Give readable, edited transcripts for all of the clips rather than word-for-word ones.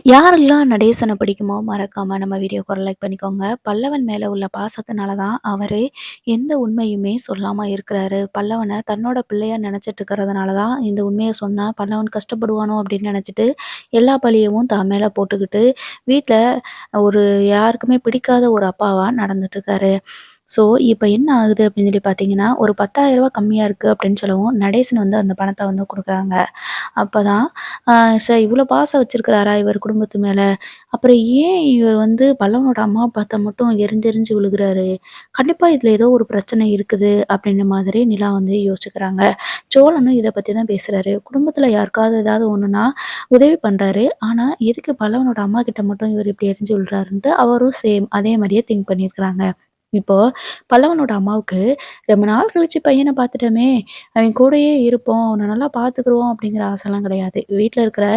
யாரெல்லாம் நடேசன பிடிக்குமோ மறக்காம நம்ம வீடியோக்கு ஒரு லைக் பண்ணிக்கோங்க. பல்லவன் மேல உள்ள பாசத்தினால தான் அவரு எந்த உண்மையுமே சொல்லாம இருக்கிறாரு. பல்லவன தன்னோட பிள்ளையா நினைச்சிட்டு இருக்கிறதுனால தான் இந்த உண்மைய சொன்னா பல்லவன் கஷ்டப்படுவானோ அப்படின்னு நினைச்சிட்டு எல்லா பழியவும் தான் மேல போட்டுக்கிட்டு வீட்ல ஒரு யாருக்குமே பிடிக்காத ஒரு அப்பாவா நடந்துட்டு இருக்காரு. ஸோ, இப்ப என்ன ஆகுது அப்படின்னு சொல்லி பார்த்தீங்கன்னா, ஒரு ரூ. 10,000 கம்மியா இருக்கு அப்படின்னு சொல்லவும் நடேசன் வந்து அந்த பணத்த வந்து குடுக்குறாங்க. அப்பதான் சரி இவ்ளோ பாசம் வச்சிருக்கிறாரா இவர் குடும்பத்து மேல? அப்புறம் ஏன் இவர் வந்து பல்லவனோட அம்மாவ பார்த்தா மட்டும் எரிஞ்சு விழுகுறாரு? கண்டிப்பா இதுல ஏதோ ஒரு பிரச்சனை இருக்குது அப்படின்ற மாதிரி நிலா வந்து யோசிச்சுக்கிறாங்க. சோழனும் இத பத்தி தான் பேசுறாரு. குடும்பத்துல யாருக்காவது ஏதாவது ஒண்ணுன்னா உதவி பண்றாரு. ஆனா எதுக்கு பல்லவனோட அம்மா கிட்ட மட்டும் இவர் இப்படி எரிஞ்சு விழுறாருன்ட்டு அவரும் சேம் அதே மாரியே திங்க் பண்ணியிருக்கிறாங்க. இப்போ பல்லவனோட அம்மாவுக்கு ரொம்ப நாள் கழிச்சு பையன பார்த்துட்டோமே! அவன் கூடயே இருப்போம். அவன நல்லா பார்த்துக்குருவோம் அப்படிங்கிற ஆசைலாம் கிடையாது. வீட்ல இருக்கிற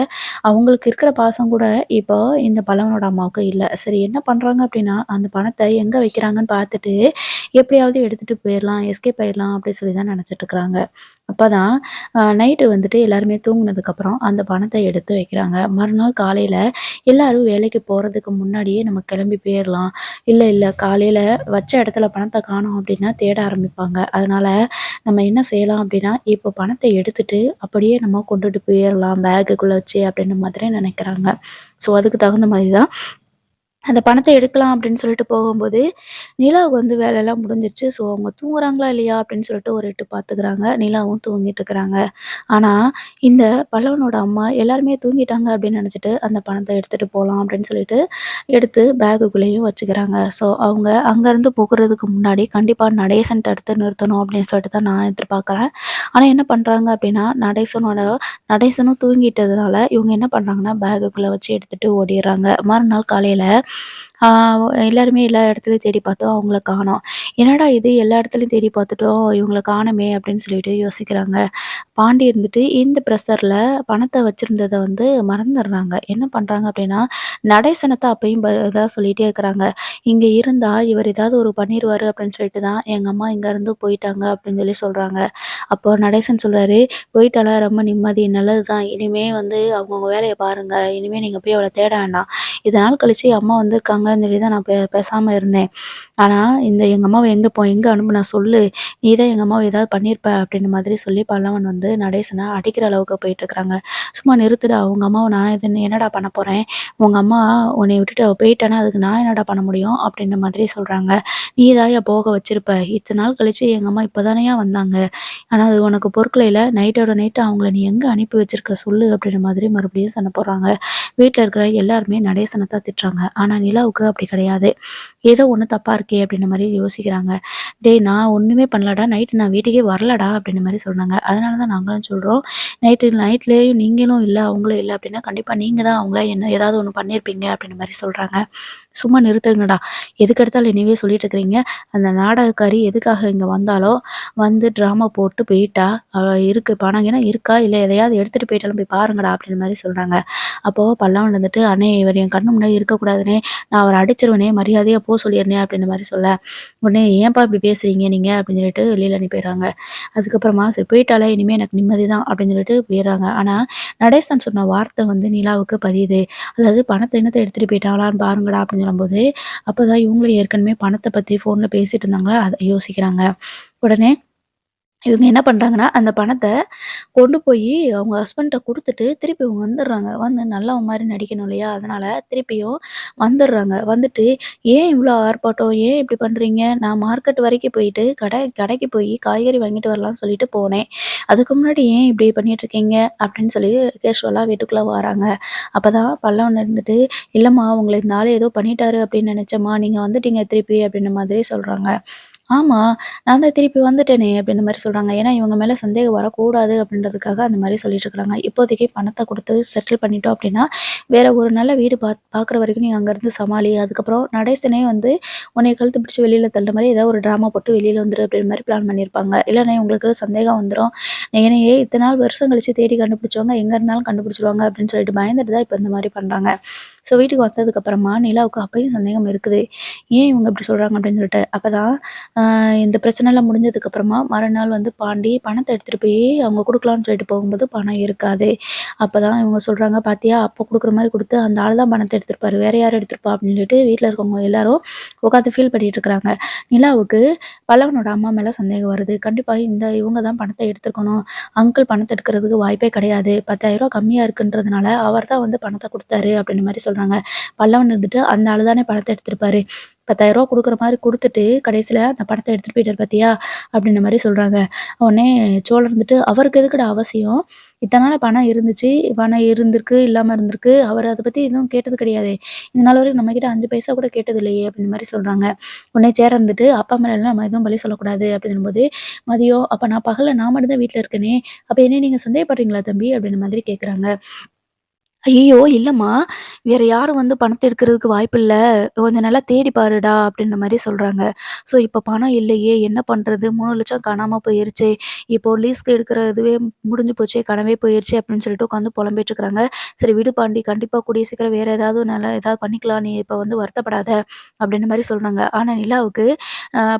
அவங்களுக்கு இருக்கிற பாசம் கூட இப்போ இந்த பல்லவனோட அம்மாவுக்கு இல்ல. சரி என்ன பண்றாங்க அப்படின்னா, அந்த பணத்த எங்க வைக்கிறாங்கன்னு பார்த்துட்டு, எப்படியாவது எடுத்துட்டு போயிரலாம், எஸ்கேப் ஆயிரலாம் அப்படின்னு சொல்லி தான் நெனச்சுட்டு இருக்கிறாங்க. அப்பதான் நைட்டு வந்துட்டு எல்லாருமே தூங்குனதுக்கப்புறம் அந்த பணத்த எடுத்து வைக்கிறாங்க. மறுநாள் காலையில எல்லாரும் வேலைக்கு போறதுக்கு முன்னாடியே நம்ம கிளம்பி போயிரலாம். இல்ல காலையில வச்ச இடத்துல பணத்த காணோம் அப்படின்னா தேட ஆரம்பிப்பாங்க. அதனால நம்ம என்ன செய்யலாம் அப்படின்னா, இப்போ பணத்த எடுத்துட்டு அப்படியே நம்ம கொண்டுட்டு போயிரலாம் பேக்குக்குள்ள வச்சு அப்படின்ற மாதிரி நினைக்கிறாங்க. ஸோ அதுக்கு தகுந்த மாரி தான் அந்த பணத்த எடுக்கலாம் அப்படின்னு சொல்லிட்டு போகும்போது, நிலாவுக்கு வந்து வேலைலாம் முடிஞ்சிருச்சு. ஸோ அவங்க தூங்குறாங்களா இல்லையா அப்படின்னு சொல்லிட்டு ஒரு எட்டு பார்த்துக்கிறாங்க. நிலாவும் தூங்கிட்டு இருக்கிறாங்க. ஆனா, இந்த பல்லவனோட அம்மா எல்லாருமே தூங்கிட்டாங்க அப்படின்னு நெனச்சுட்டு, அந்த பணத்த எடுத்துட்டு போலாம் அப்படின்னு சொல்லிட்டு, எடுத்து பேகுக்குள்ளேயும் வச்சுக்கிறாங்க. ஸோ அவங்க அங்கருந்து போகுறதுக்கு முன்னாடி கண்டிப்பா நடேசன் தடுத்து நிறுத்தணும் அப்படின்னு சொல்லிட்டு தான் நான் எதிர்பார்க்குறேன். ஆனா என்ன பண்றாங்க அப்படின்னா, நடேசனும் தூங்கிட்டதுனால, இவங்க என்ன பண்றாங்கன்னா, பேகுக்குள்ள வச்சு எடுத்துட்டு ஓடிர்றாங்க. மறுநாள் காலையில ஆ எல்லாருமே எல்லா இடத்துலயும் தேடி பார்த்தோம். அவங்கள காணோம். என்னடா இது எல்லா இடத்துலயும் தேடி பார்த்துட்டோம். இவங்கள காணோமே அப்படின்னு சொல்லிட்டு யோசிக்கிறாங்க. பாண்டி இருந்துட்டு இந்த ப்ரெஷர்ல பணத்த வச்சிருந்தத வந்து மறந்துடுறாங்க. என்ன பண்றாங்க அப்படின்னா, நடேசனத்த அப்பயும் இதா சொல்லிட்டே இருக்கிறாங்க. "இங்க இருந்தா இவர் ஏதாவது ஒரு பண்ணிருவாரு அப்படின்னு சொல்லிட்டு தான் எங்க அம்மா இங்கருந்து போயிட்டாங்க" அப்படின்னு சொல்லி சொல்றாங்க. அப்போ நடேசன் சொல்றாரு, "போயிட்டாளா ரொம்ப நிம்மதி. நல்லது தான். இனிமே வந்து அவங்கவங்க வேலைய பாருங்க. இனிமே நீங்க போய் அவள தேட வேண்டாம். இத்தன நாள் கழிச்சு அம்மா வந்திருக்காங்கன்னு சொல்லி தான் நான் பேசாம இருந்தேன். ஆனா, எங்க அம்மாவ எங்க அனுப்புன சொல்லு. நீ தான் எங்க அம்மாவ ஏதாவது பண்ணியிருப்ப." அப்படின்ற மாதிரி சொல்லி பல்லவன் வந்து நடேசன அடிக்கிற அளவுக்கு போயிட்டுருக்காங்க. "சும்மா நிறுத்துடா. உங்க அம்மாவ நான் என்னடா பண்ண போறேன்? உங்க அம்மா உன்னைய விட்டுட்டு அவ போயிட்டான்னா, அதுக்கு நான் என்னடா பண்ண முடியும்?" அப்படின்ற மாதிரி சொல்றாங்க. "நீ தான்யா போக வச்சிருப்ப. இத்தன நாள் கழிச்சு எங்க அம்மா இப்ப தானயா வந்தாங்க. ஆனா அது உனக்கு பொறுக்கலைல. நைட்டோட நைட்டு அவங்கள நீ எங்க அனுப்பி வச்சிருக்க சொல்லு?" அப்படின்ற மாதிரி மறுபடியும் சண்ட போடுறாங்க. வீட்ல இருக்கிற எல்லாருமே நடேசன தான் திட்டுறாங்க. ஆனா நிலாவுக்கு அப்படி கிடையாது. ஏதோ ஒண்ணு தப்பா இருக்கே அப்படின்ற மாரி யோசிக்கிறாங்க. "டேய் நான் ஒண்ணுமே பண்ணலடா. நைட்டு நான் வீட்டுக்கே வரலடா" அப்படின்ற மாரி சொல்றாங்க. அதனால தான் நாங்களும் சொல்றோம். நைட்லயும் நீங்களும் இல்ல, அவங்களும் இல்ல அப்படின்னா, கண்டிப்பா நீங்க தான் அவங்கள என்ன ஏதாவது ஒண்ணு பண்ணியிருப்பீங்க அப்படின்ற மாரி சொல்றாங்க. "சும்மா நிறுத்துங்கடா. எதுக்கெடுத்தாலும் என்னையவே சொல்லிட்டு இருக்கிறீங்க. அந்த நாடகக்காரி எதுக்காக இங்க வந்தாளோ, வந்து ட்ராமா போட்டு போயிட்டா. அவ இருக்கு பணம் கிணம் இருக்கா? இல்ல எதையாவது எடுத்துட்டு போயிட்டாலும் போய் பாருங்கடா" அப்படின்ற மாரி சொல்றாங்க. அப்போ பல்லவன் வந்துட்டு, "அண்ணே இவர் என் கண்ணு முன்னாடி இருக்கக்கூடாதுண்ணே. நான் அவர அடிச்சுருவேனே. மரியாதையா போ சொல்லிருண்ணே" அப்படின்ற மாரி சொல்ல, உடனே "ஏன்பா இப்படி பேசுறீங்க நீங்க?" அப்படின்னு சொல்லிட்டு வெளியில அனுப்பிடுறாங்க. அதுக்கப்புறமா சரி போயிட்டாளே இனிமே எனக்கு நிம்மதி தான் அப்படின்னு சொல்லிட்டு போயிர்றாங்க. ஆனா நடேசன் சொன்ன வார்த்தை வந்து நிலாவுக்கு பதியுது. அதாவது "பணத்த கிணத்த எடுத்துட்டு போயிட்டாங்களான்னு பாருங்கடா" அப்படின்னு சொல்லும்போது, அப்பதான் இவங்களும் ஏற்கனவே பணத்த பத்தி ஃபோன்ல பேசிட்டு இருந்தாங்களா, அத யோசிக்கிறாங்க. உடனே இவங்க என்ன பண்றாங்கன்னா, அந்த பணத்த கொண்டு போயி அவங்க ஹஸ்பண்ட்ட குடுத்துட்டு, திருப்பி இவங்க வந்துர்றாங்க. வந்து நல்லவன் மாரி நடிக்கணும் இல்லையா? அதனால திருப்பியும் வந்துர்றாங்க. வந்துட்டு, "ஏன் இவ்ளோ ஆர்ப்பாட்டம்? ஏன் இப்படி பண்றீங்க? நான் மார்க்கெட் வரைக்கும் போயிட்டு கடைக்கு போயி காய்கறி வாங்கிட்டு வரலான்னு சொல்லிட்டு போனேன். அதுக்கு முன்னாடி ஏன் இப்படி பண்ணிட்டுருக்கீங்க?" அப்படின்னு சொல்லி கேஷுவலா வீட்டுக்குள்ள வராங்க. அப்பதான் பல்லவன் இருந்துட்டு, "இல்லம்மா உங்கள இந்த ஆளு ஏதோ பண்ணிட்டாரு அப்படின்னு நெனச்சேம்மா. நீங்க வந்துட்டீங்க திருப்பி" அப்படின்ற மாதிரி சொல்றாங்க. "ஆமா, நான் தான் திருப்பி வந்துட்டேனே!" அப்படின்ற மாரி சொல்றாங்க. ஏன்னா, இவங்க மேல சந்தேகம் வரக்கூடாது அப்படின்றதுக்காக அந்த மாரி சொல்லிட்டு இருக்காங்க. இப்போதைக்கு பணத்த குடுத்து செட்டில் பண்ணிட்டோம் அப்படின்னா, வேற ஒரு நல்ல வீடு பாக்குற வரைக்கும் நீ அங்கருந்து சமாளி. அதுக்கப்புறம் நடேசனே வந்து உன்னைய கழுத்து பிடிச்சு வெளியில தள்ளுற மாரி ஏதாவது ஒரு ட்ராமா போட்டு வெளியில வந்துரு அப்படின்ற மாரி பிளான் பண்ணியிருப்பாங்க. இல்லன்னா உங்களுக்கு சந்தேகம் வந்துரும். என்னையே இத்தன நாள் வருஷம் கழிச்சு தேடி கண்டுபிடிச்சவங்க எங்க இருந்தாலும் கண்டுபிடிச்சுருவாங்க அப்படின்னு சொல்லிட்டு பயந்துட்டு தான் இப்ப இந்த மாரி பண்றாங்க. ஸோ வீட்டுக்கு வந்ததுக்கப்புறமா நிலாவுக்கு அப்பயும் சந்தேகம் இருக்குது. ஏன் இவங்க இப்படி சொல்றாங்க அப்படின்னு சொல்லிட்டு. அப்பதான் அ இந்த பிரச்சனைலாம் முடிஞ்சதுக்கப்புறமா மறுநாள் வந்து பாண்டி பணத்த எடுத்துட்டு போய் அவங்க குடுக்கலான்னு சொல்லிட்டு போகும்போது பணம் இருக்காது. அப்பதான் இவங்க சொல்றாங்க, "பாத்தியா அப்ப குடுக்குற மாரி குடுத்து அந்த ஆள் தான் பணத்த எடுத்திருப்பாரு. வேற யார் எடுத்திருப்பா?" அப்படின்னு சொல்லிட்டு வீட்ல இருக்கவங்க எல்லாரும் உட்காந்து ஃபீல் பண்ணிட்டு இருக்கிறாங்க. நிலாவுக்கு பல்லவனோட அம்மா மேல சந்தேகம் வருது. கண்டிப்பா இவங்க தான் பணத்த எடுத்திருக்கணும். அங்கிள் பணத்த எடுக்கிறதுக்கு வாய்ப்பே கிடையாது. ரூ. 10,000 கம்மியா இருக்குன்றதுனால அவர் தான் வந்து பணத்த குடுத்தாரு அப்படின்ற மாரி சொல்றாங்க. பல்லவன் இருந்துட்டு அந்த ஆளு தானே பணத்த எடுத்திருப்பாரு. ரூ. 10,000 குடுக்குற மாரி குடுத்துட்டு, கடைசில அந்த பணத்த எடுத்துட்டு போயிட்டாரு பாத்தியா? அப்படின்ற மாரி சொல்றாங்க. உடனே சோழன் இருந்துட்டு, அவருக்கு எதுக்குடா அவசியம்? இத்தன நாளா பணம் இருந்துச்சு. பணம் இருந்திருக்கு, இல்லாம இருந்திருக்கு. அவரு அத பத்தி எதுவும் கேட்டது கிடையாதே. இது நாள் வரைக்கும் நம்மகிட்ட 5 பைசா கூட கேட்டது இல்லையே! அப்படின்ற மாரி சொல்றாங்க. உடனே சேரன் இருந்துட்டு, அப்பா மேலலாம் நம்ம எதுவும் பழி சொல்லக்கூடாது அப்படின்னு சொல்லும்போது, மதியம் அப்ப நான் பகல்ல நான் மட்டும் தான் வீட்ல இருக்கேனே! அப்ப என்னைய நீங்க சந்தேகப்படுறீங்களா தம்பி? அப்படின்ற மாதிரி கேட்குறாங்க. ஐயய்யோ! இல்லம்மா. வேற யாரும் வந்து பணத்த எடுக்கிறதுக்கு வாய்ப்பில்ல. கொஞ்சம் நல்லா தேடி பாருடா அப்படின்ற மாரி சொல்றாங்க. ஸோ இப்ப பணம் இல்லையே! என்ன பண்றது? 3,00,000 காணாம போயிருச்சே! இப்போ லீஸ்க்கு எடுக்கிற இதுவே முடிஞ்சு போச்சே! கனவே போயிருச்சே! அப்படின்னு சொல்லிட்டு உட்காந்து புலம்பிட்டு இருக்கிறாங்க. சரி விடு பாண்டி. கண்டிப்பா கூடிய சீக்கிரம் வேற ஏதாவது நல்லா ஏதாவது பண்ணிக்கலாம். நீ இப்ப வந்து வருத்தப்படாத அப்படின்ற மாரி சொல்றாங்க. ஆனா நிலாவுக்கு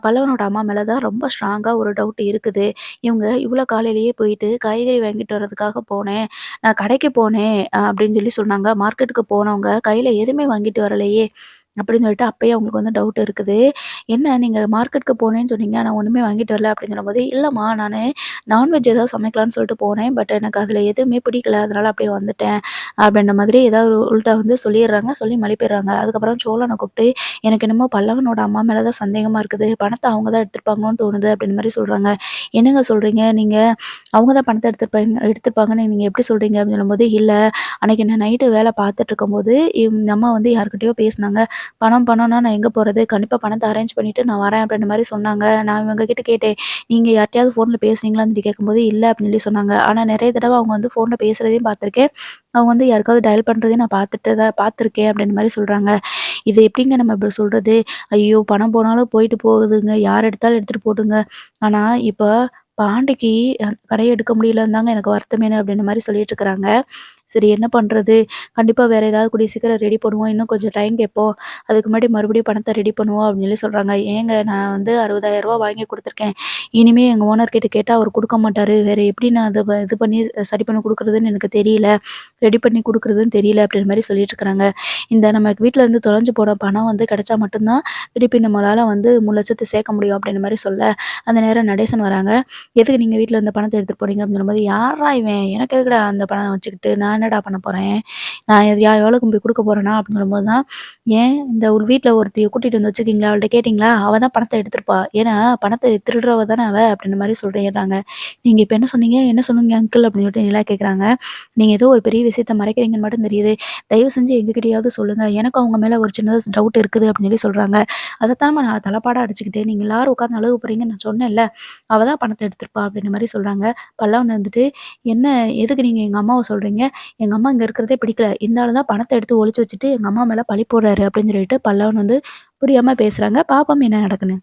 பல்லவனோட அம்மா மேல தான் ரொம்ப ஸ்ட்ராங்கா ஒரு டவுட் இருக்குது. இவங்க இவ்ளோ காலையிலேயே போயிட்டு காய்கறி வாங்கிட்டு வரதுக்காக போனேன். நான் கடைக்கு போனேன் அப்படின்னு சொல்லி சொன்னாங்க. மார்க்கெட்டுக்கு போனவங்க கையில எதுவுமே வாங்கிட்டு வரலையே! அப்படின்னு சொல்லிட்டு அப்பயே அவங்களுக்கு வந்து டவுட் இருக்குது. என்ன நீங்க மார்க்கெட்டுக்கு போனேன்னு சொன்னீங்க. ஆனா ஒண்ணுமே வாங்கிட்டு வரல அப்படின்னு சொல்லும்போது, இல்லம்மா நானு நான்வெஜ் ஏதாவது சமைக்கலான்னு சொல்லிட்டு போனேன். பட் எனக்கு அதுல எதுவுமே பிடிக்கல. அதனால அப்படியே வந்துட்டேன். அப்படின்ற மாதிரி ஏதாவது உல்ட்டா வந்து சொல்லிர்றாங்க. சொல்லி மழுப்பிர்றாங்க. அதுக்கப்புறம் சோழன கூப்பிட்டு, எனக்கு என்னமோ பல்லவனோட அம்மா மேல தான் சந்தேகமா இருக்குது. பணத்த அவங்க தான் எடுத்திருப்பாங்களோன்னு தோணுது அப்படின்னு மாரி சொல்றாங்க. என்னங்க சொல்றீங்க? நீங்க அவங்க தான் பணத்த எடுத்திருப்பாங்கன்னு நீங்க எப்படி சொல்றீங்க? அப்படின்னு சொல்லும்போது, இல்ல அன்னைக்கு நான் நைட்டு வேல பார்த்துட்டுருக்கும்போது, இந்த அம்மா வந்து யார்கிட்டயோ பேசுனாங்க. பணம்னா நான் எங்க போறது? கண்டிப்பா பணத்த அரேஞ்ச் பண்ணிட்டு நான் வரேன் அப்படின்ற மாரி சொன்னாங்க. நான் இவங்க கிட்ட கேட்டேன். நீங்க யார்ட்டயாவது ஃபோன்ல பேசுனீங்களான்னு சொல்லி கேட்கும்போது, இல்ல அப்படின்னு சொல்லி சொன்னாங்க. ஆனா நெறைய தடவ அவங்க வந்து ஃபோன்ல பேசுறதையும் பார்த்துருக்கேன். அவங்க வந்து யாருக்காவது டயல் பண்றதையும் நான் பார்த்துருக்கேன் அப்படின்ற மாரி சொல்றாங்க. இது எப்படிங்க நம்ம இப்படி சொல்றது? ஐயோ! பணம் போனாலும் போயிட்டு போகுதுங்க. யார் எடுத்தாலும் எடுத்துட்டு போட்டுங்க. ஆனா இப்ப பாண்டிக்கு கடைய எடுக்க முடியலன்னு தாங்க எனக்கு வருத்தமேன்னு அப்படின்ற மாரி சொல்லிட்டு இருக்கிறாங்க. சரி என்ன பண்றது? கண்டிப்பா வேற ஏதாவது கூடிய சீக்கிரம் ரெடி பண்ணுவோம். இன்னும் கொஞ்சம் டைம் கேட்போம். அதுக்கு முன்னாடி மறுபடியும் பணத்த ரெடி பண்ணுவோம் அப்படின்னு சொல்லி சொல்றாங்க. ஏங்க நான் வந்து ரூ. 60,000 வாங்கி குடுத்துருக்கேன். இனிமே எங்க ஓனர் கிட்ட கேட்டா அவரு குடுக்க மாட்டாரு. வேற எப்படி நான் அத இது பண்ணி சரி பண்ணி குடுக்குறதுன்னு எனக்கு தெரியல. ரெடி பண்ணி குடுக்குறதுன்னு தெரியல அப்படின்ற மாரி சொல்லிட்டு இருக்கிறாங்க. இந்த நம்ம வீட்ல இருந்து தொலைஞ்சு போன பணம் வந்து கிடைச்சா மட்டும் தான் திருப்பி நம்மளால வந்து 3,00,000 சேர்க்க முடியும் அப்படின்ற மாரி சொல்ல, அந்த நேரம் நடேசன் வராங்க. எதுக்கு நீங்க வீட்ல இருந்த பணத்த எடுத்துட்டு போனீங்க அப்படின்னு சொல்லும்போது, யார்றா இவன்? எனக்கு எதுக்குடா அந்த பணம் வச்சுக்கிட்டு? நான் என்னடா பண்ண போறேன்? நான் எவளுக்கும் போய் குடுக்க போறேனா? அப்படின்னு சொல்லும்போது தான், ஏன் இந்த ஒரு வீட்ல ஒருத்திய கூட்டிட்டு வந்து வச்சிருக்கீங்களா? அவள்ட்ட கேட்டீங்களா? அவ தான் பணத்த எடுத்திருப்பா. ஏன்னா பணத்த திருடுறவ தானே அவ அப்படின்ற மாரி சொல்றேன்றாங்க. நீங்க இப்ப என்ன சொன்னீங்க? என்ன சொன்னீங்க அங்கிள்? அப்படின்னு சொல்லிட்டு நிலா கேட்குறாங்க. நீங்க ஏதோ ஒரு பெரிய விஷயத்த மறைக்கிறீங்கன்னு மட்டும் தெரியுது. தயவு செஞ்சு எங்ககிட்டயாவது சொல்லுங்க. எனக்கும் அவங்க மேல ஒரு சின்னதா டவுட் இருக்குது அப்படின்னு சொல்லி சொல்றாங்க. அதத்தாம்மா நான் தலப்பாடா அடிச்சுக்கிட்டேன். நீங்க எல்லாரும் உட்காந்து அழுக போறீங்கன்னு நான் சொன்னேன்ல. அவ தான் பணத்த எடுத்திருப்பா அப்படின்ற மாரி சொல்றாங்க. பல்லவன் இருந்துட்டு, "என்ன எதுக்கு நீங்க எங்க அம்மாவ சொல்றீங்க? எங்க அம்மா இங்க இருக்கிறதே பிடிக்கல. இந்த ஆளு தான் பணத்த எடுத்து ஒளிச்சு வச்சுட்டு எங்க அம்மா மேல பழி போடுறாரு" அப்படின்னு சொல்லிட்டு பல்லவன் வந்து புரியாம பேசுறாங்க. பாப்போம் என்ன நடக்குன்னு.